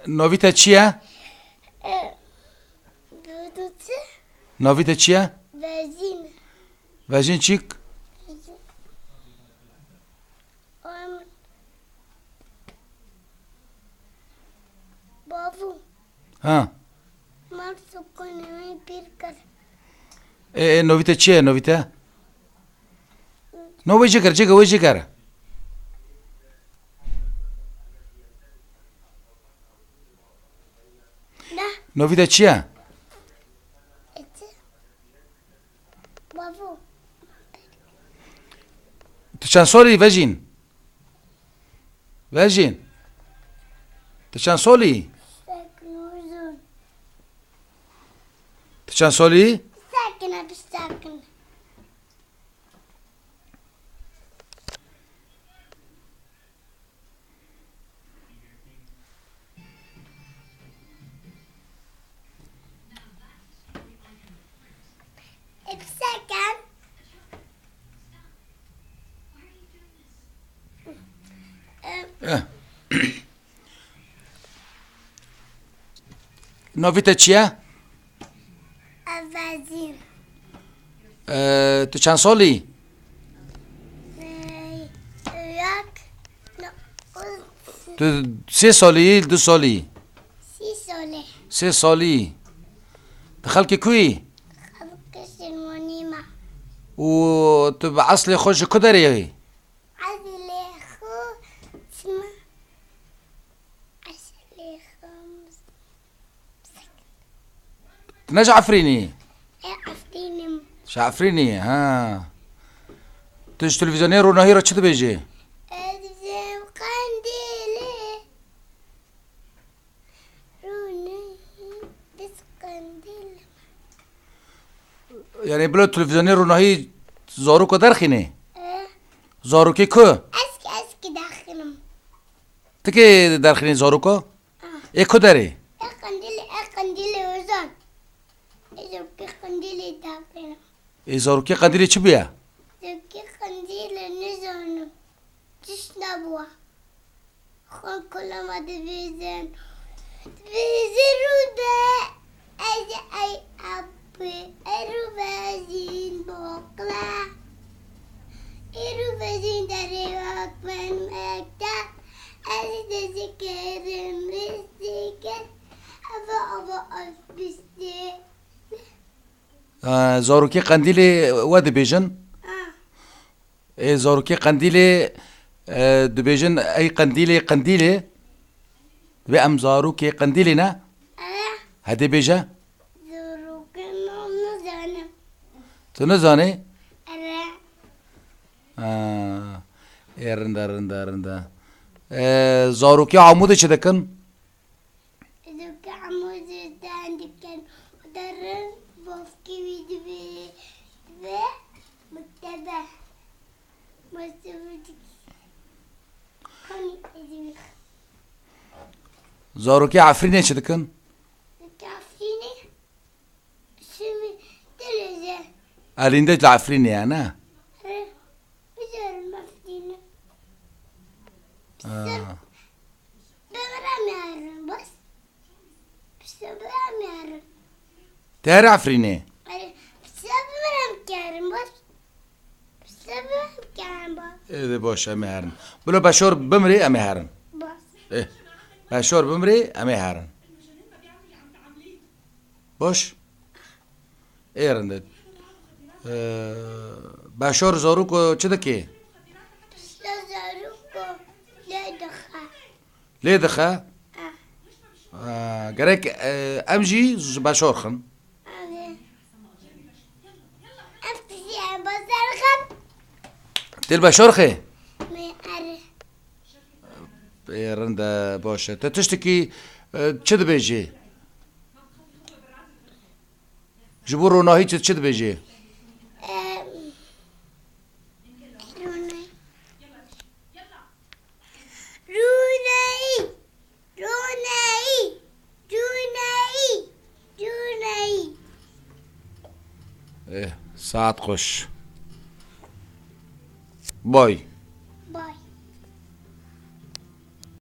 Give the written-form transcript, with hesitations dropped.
نویت چیه؟ دودوچه نویت چیه؟ وزین وزین چیک؟ بابو ها من سکنه پیر کرد نویت چیه نویت؟ نو ویجی کر چیکه ویجی کر نه نویت چیه؟ اچه بابو تو چند سالی وزین؟ وزین تو چند سالی؟ سکنوزون تو چند سالی؟ سکنه بسکن بسکن نویت چیه؟ وزین تو چند سالی؟ یک تو 3 سالی 2 سالی؟ 30 ساله 3 سالی دخل که کوی؟ خلق سلمانی ما و تو به اصل خوش کدری؟ عزل خو اسمه عزل خمس نج عفرینی عفتيني شعفرینی ها توش تلویزیونی روناهی را چه بیجی؟ أزم قنديلي روني بس قنديل یعنی بلو تلویزیونی روناهی زارو که درخینه؟ أه زارو که که؟ أسكي داخلهم تکی درخینه زارو که؟ ای که داری؟ قنديلي وزان إذا قنديلي داخلهم ای زارو که قدری چه بیا؟ زكي قنديلي نزانو تشنبوا خون كل ما تبيزن روبا أي أبي روبا زين بوكلا روبا زين دريوك من مكتا أزيد ذكر مستيكا أبا أفبستي زارو که قندیل ود بیجن؟ ای زارو که قندیل دو بیجن ای قندیل به ام زارو که قندیل نه؟ هده بیجه؟ زروك نوم نزانم تو نزانی؟ أنا ای رنده زارو که عموده چه دکن؟ ذوك عمود عندك كان ودرن بوفكي ويدبي متبع مستوردك كوني أزمخ زارو که عفرینه چه دکن؟ تعرفيني سمي تلزة الینده العفرینه نه؟ بزر المفتينة بغرام يعرن بس بغرام يعرن تهر عفرینه بغرام كارن بس بغرام كارن بس ای باشه امه هرن بلو بشور بمری امه هرن بس بشور بمری امه هرن باش ای رنده بشور زارو که چه دکی؟ لازاروكو لا دخل لی دخه؟ گرک امجی بشور خن أفتشي بصر خب تل بشور خی؟ ما أعرف ای رنده باشه تا تشتکی چه ده بیجی؟ جبور روناهی چه ده بیجی؟ روني روني روني روني روني ساعت خوش بای